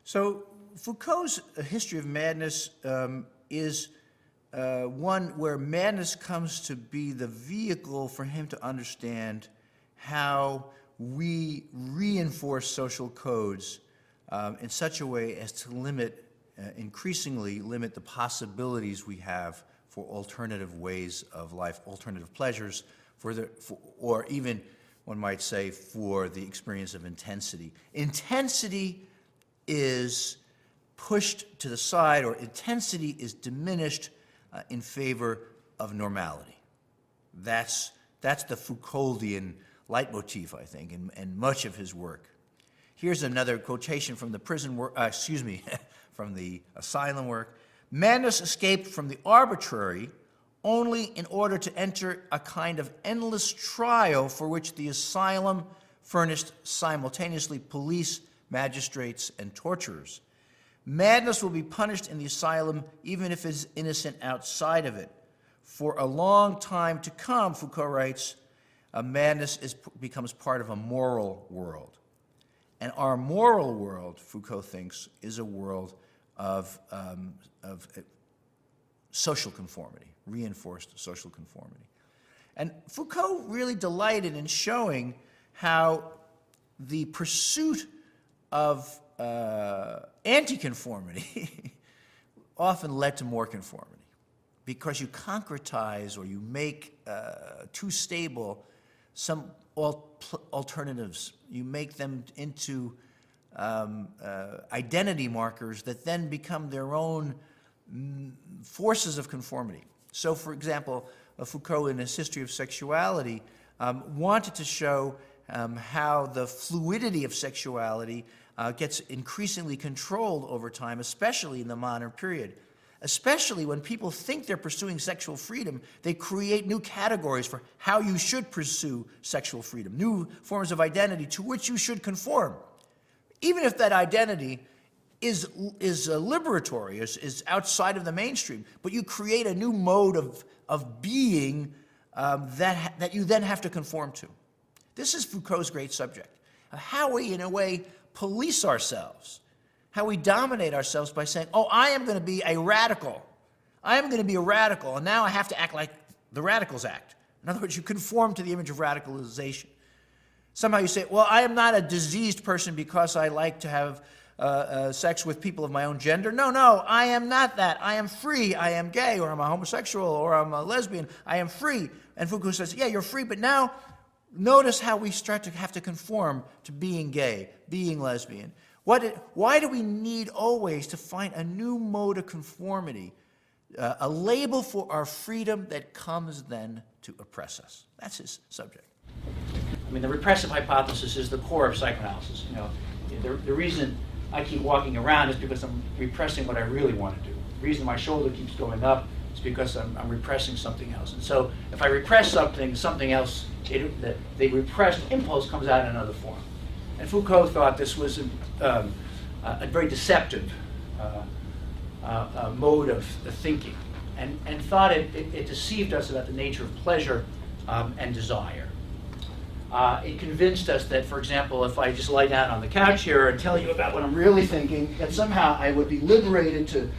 So Foucault's history of madness is one where madness comes to be the vehicle for him to understand how we reinforce social codes in such a way as to limit, increasingly limit the possibilities we have for alternative ways of life, alternative pleasures, or even, one might say, for the experience of intensity. Intensity is pushed to the side, or intensity is diminished in favor of normality. That's the Foucauldian leitmotif, I think, in much of his work. Here's another quotation from the prison work, from the asylum work. Madness escaped from the arbitrary only in order to enter a kind of endless trial for which the asylum furnished simultaneously police, magistrates, and torturers. Madness will be punished in the asylum even if it is innocent outside of it. For a long time to come, Foucault writes, madness becomes part of a moral world. And our moral world, Foucault thinks, is a world of social conformity, reinforced social conformity. And Foucault really delighted in showing how the pursuit of anti-conformity often led to more conformity, because you concretize or you make too stable some alternatives. You make them into identity markers that then become their own forces of conformity. So, for example, Foucault, in his history of sexuality, wanted to show how the fluidity of sexuality gets increasingly controlled over time, especially in the modern period. Especially when people think they're pursuing sexual freedom, they create new categories for how you should pursue sexual freedom, new forms of identity to which you should conform. Even if that identity is liberatory, is outside of the mainstream, but you create a new mode of being that you then have to conform to. This is Foucault's great subject, of how we, in a way, police ourselves, how we dominate ourselves by saying, oh, I am going to be a radical. I am going to be a radical, and now I have to act like the radicals act. In other words, you conform to the image of radicalization. Somehow you say, well, I am not a diseased person because I like to have sex with people of my own gender. No, I am not that. I am free. I am gay, or I'm a homosexual, or I'm a lesbian. I am free. And Foucault says, yeah, you're free, but now notice how we start to have to conform to being gay, being lesbian. Why do we need always to find a new mode of conformity, a label for our freedom that comes then to oppress us? That's his subject. I mean, the repressive hypothesis is the core of psychoanalysis. You know, the reason I keep walking around is because I'm repressing what I really want to do. The reason my shoulder keeps going up is because I'm repressing something else. And so if I repress something else, the repressed impulse comes out in another form. And Foucault thought this was a very deceptive mode of thinking, and thought it deceived us about the nature of pleasure and desire. It convinced us that, for example, if I just lie down on the couch here and tell you about what I'm really thinking, that somehow I would be liberated to,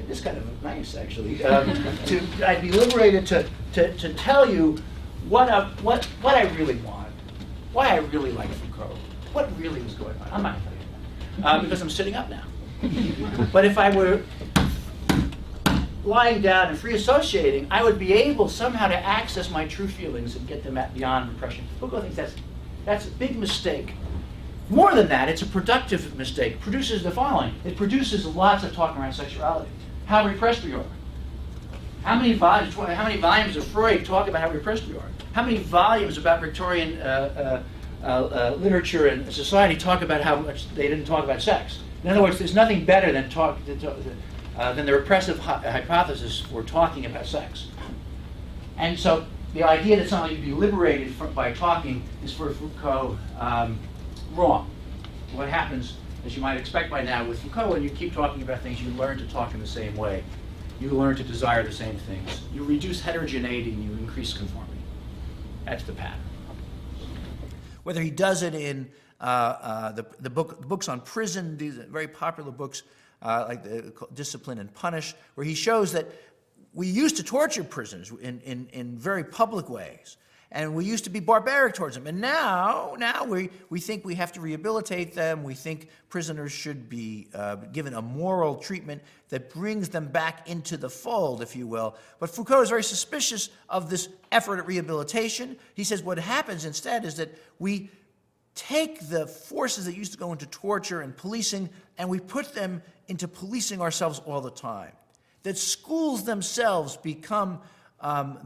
it's kind of nice actually, I'd be liberated to tell you what I really want, why I really like Foucault, what really was going on. I'm not going to tell you that, because I'm sitting up now. But if I were lying down and free associating, I would be able somehow to access my true feelings and get them beyond repression. Foucault thinks that's a big mistake. More than that, it's a productive mistake. It produces the following. It produces lots of talk around sexuality. How repressed we are. How many volumes of Freud talk about how repressed we are? How many volumes about Victorian literature and society talk about how much they didn't talk about sex? In other words, there's nothing better than the repressive hypothesis for talking about sex. And so the idea that somehow you'd be liberated by talking is, for Foucault, wrong. What happens, as you might expect by now with Foucault, when you keep talking about things, you learn to talk in the same way. You learn to desire the same things. You reduce heterogeneity and you increase conformity. That's the pattern. Whether he does it in the books on prison, these are very popular books like Discipline and Punish, where he shows that we used to torture prisoners in very public ways. And we used to be barbaric towards them. And now we think we have to rehabilitate them. We think prisoners should be given a moral treatment that brings them back into the fold, if you will. But Foucault is very suspicious of this effort at rehabilitation. He says what happens instead is that we take the forces that used to go into torture and policing, and we put them into policing ourselves all the time. That schools themselves become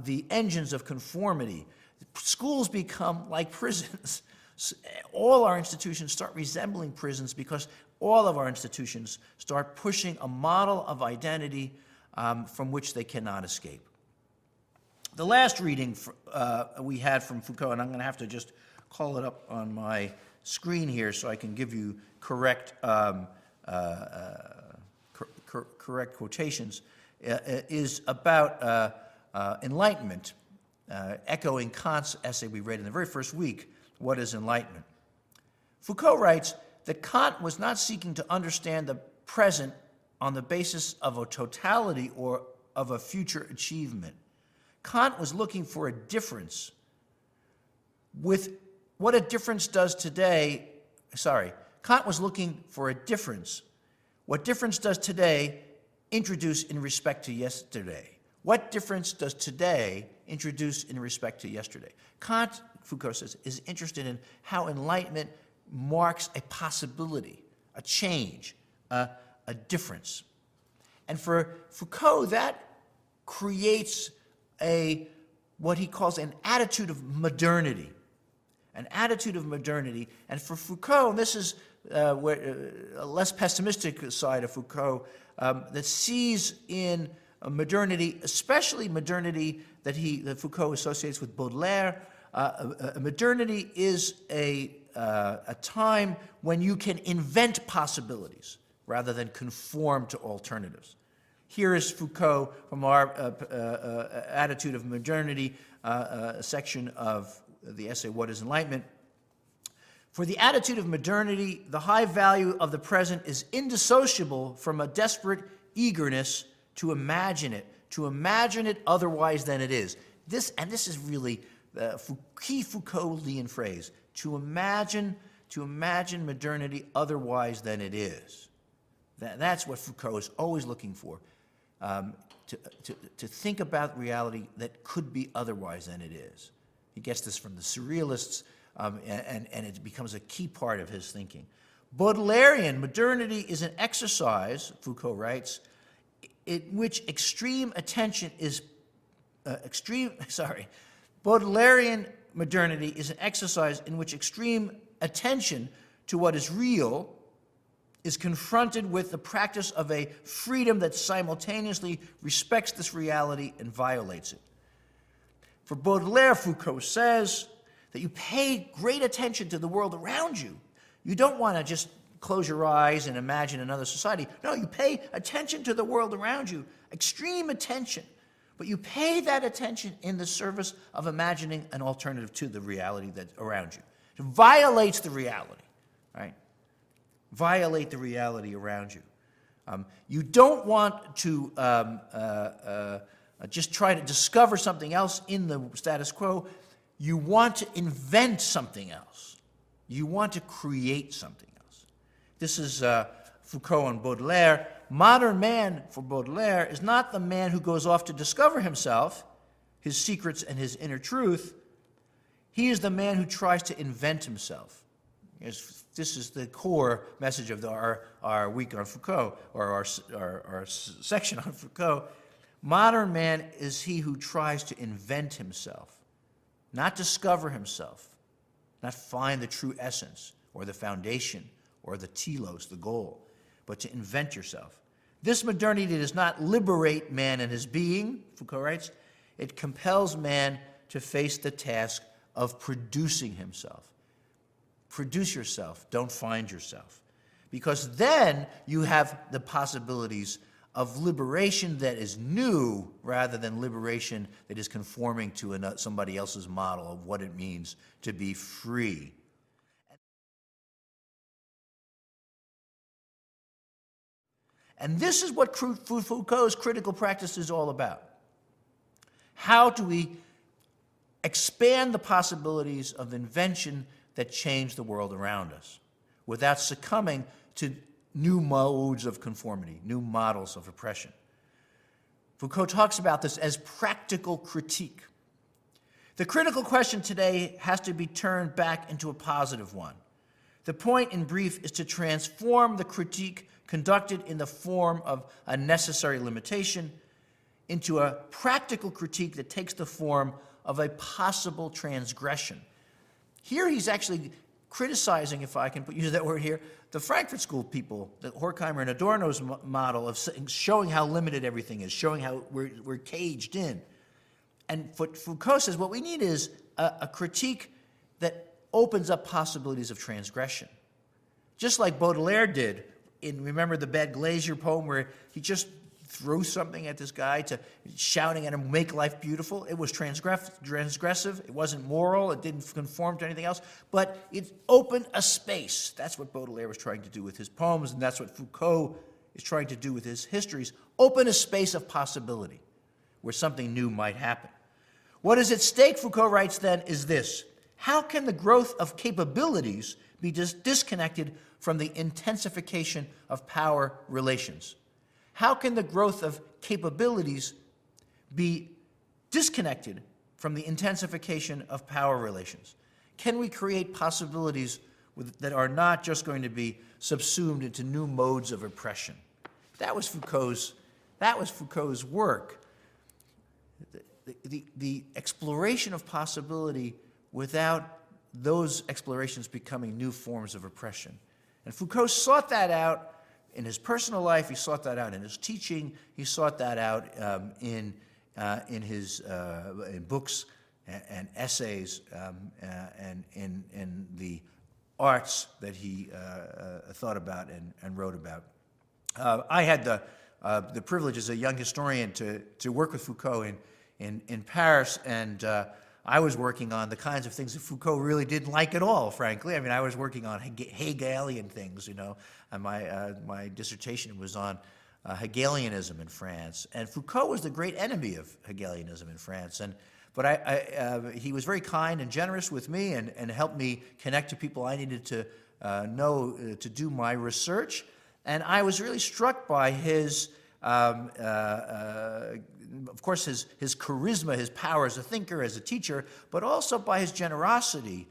the engines of conformity. Schools become like prisons. All our institutions start resembling prisons because all of our institutions start pushing a model of identity from which they cannot escape. The last reading we had from Foucault, and I'm going to have to just call it up on my screen here so I can give you correct quotations, is about Enlightenment. Echoing Kant's essay we read in the very first week, What is Enlightenment? Foucault writes that Kant was not seeking to understand the present on the basis of a totality or of a future achievement. Kant was looking for a difference with what a difference does today. Kant was looking for a difference. What difference does today introduce in respect to yesterday? What difference does today introduce in respect to yesterday? Kant, Foucault says, is interested in how enlightenment marks a possibility, a change, a difference. And for Foucault, that creates what he calls an attitude of modernity. An attitude of modernity. And for Foucault, and this is a less pessimistic side of Foucault, that sees in modernity, especially modernity that Foucault associates with Baudelaire. Modernity is a time when you can invent possibilities rather than conform to alternatives. Here is Foucault from our attitude of modernity section of the essay, What is Enlightenment? For the attitude of modernity, the high value of the present is indissociable from a desperate eagerness to imagine it otherwise than it is. This is really the key Foucauldian phrase, to imagine modernity otherwise than it is. That's what Foucault is always looking for, to think about reality that could be otherwise than it is. He gets this from the surrealists, and it becomes a key part of his thinking. Baudelairean modernity is an exercise, Foucault writes, in which extreme attention is Baudelairean modernity is an exercise in which extreme attention to what is real is confronted with the practice of a freedom that simultaneously respects this reality and violates it. For Baudelaire, Foucault says that you pay great attention to the world around you. You don't want to just close your eyes and imagine another society. No, you pay attention to the world around you, extreme attention. But you pay that attention in the service of imagining an alternative to the reality that's around you. It violates the reality, right? Violate the reality around you. You don't want to just try to discover something else in the status quo. You want to invent something else. You want to create something else. This is Foucault and Baudelaire. Modern man, for Baudelaire, is not the man who goes off to discover himself, his secrets and his inner truth. He is the man who tries to invent himself. This is the core message of our week on Foucault, or our section on Foucault. Modern man is he who tries to invent himself, not discover himself, not find the true essence or the foundation or the telos, the goal, but to invent yourself. This modernity does not liberate man and his being, Foucault writes. It compels man to face the task of producing himself. Produce yourself, don't find yourself. Because then you have the possibilities of liberation that is new rather than liberation that is conforming to somebody else's model of what it means to be free. And this is what Foucault's critical practice is all about. How do we expand the possibilities of invention that change the world around us without succumbing to new modes of conformity, new models of oppression? Foucault talks about this as practical critique. The critical question today has to be turned back into a positive one. The point, in brief, is to transform the critique conducted in the form of a necessary limitation into a practical critique that takes the form of a possible transgression. Here he's actually criticizing, if I can use that word here, the Frankfurt School people, the Horkheimer and Adorno's model of showing how limited everything is, showing how we're caged in. And what Foucault says, what we need is a critique that opens up possibilities of transgression. Just like Baudelaire did in, remember the Bad Glazier poem where he just threw something at this guy, shouting at him, make life beautiful. It was transgressive. It wasn't moral. It didn't conform to anything else. But it opened a space. That's what Baudelaire was trying to do with his poems, and that's what Foucault is trying to do with his histories. Open a space of possibility where something new might happen. What is at stake, Foucault writes then, is this. How can the growth of capabilities be disconnected from the intensification of power relations? How can the growth of capabilities be disconnected from the intensification of power relations? Can we create possibilities that are not just going to be subsumed into new modes of oppression? That was Foucault's work. The exploration of possibility without those explorations becoming new forms of oppression. And Foucault sought that out in his personal life, he sought that out in his teaching, he sought that out in his books and essays and in the arts that he thought about and wrote about. I had the privilege as a young historian to work with Foucault in Paris, and I was working on the kinds of things that Foucault really didn't like at all, frankly. I mean, I was working on Hegelian things, you know, and my dissertation was on Hegelianism in France. And Foucault was the great enemy of Hegelianism in France. But he was very kind and generous with me and helped me connect to people I needed to know to do my research. And I was really struck by his of course, his charisma, his power as a thinker, as a teacher, but also by his generosity.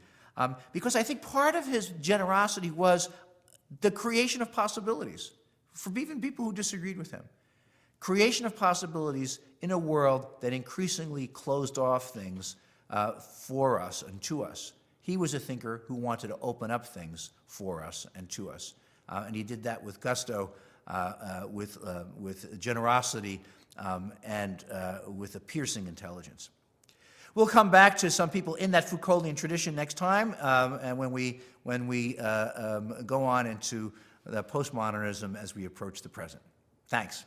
Because I think part of his generosity was the creation of possibilities for even people who disagreed with him. Creation of possibilities in a world that increasingly closed off things for us and to us. He was a thinker who wanted to open up things for us and to us. And he did that with gusto, with generosity, and with a piercing intelligence. We'll come back to some people in that Foucauldian tradition next time, and when we go on into the postmodernism as we approach the present. Thanks.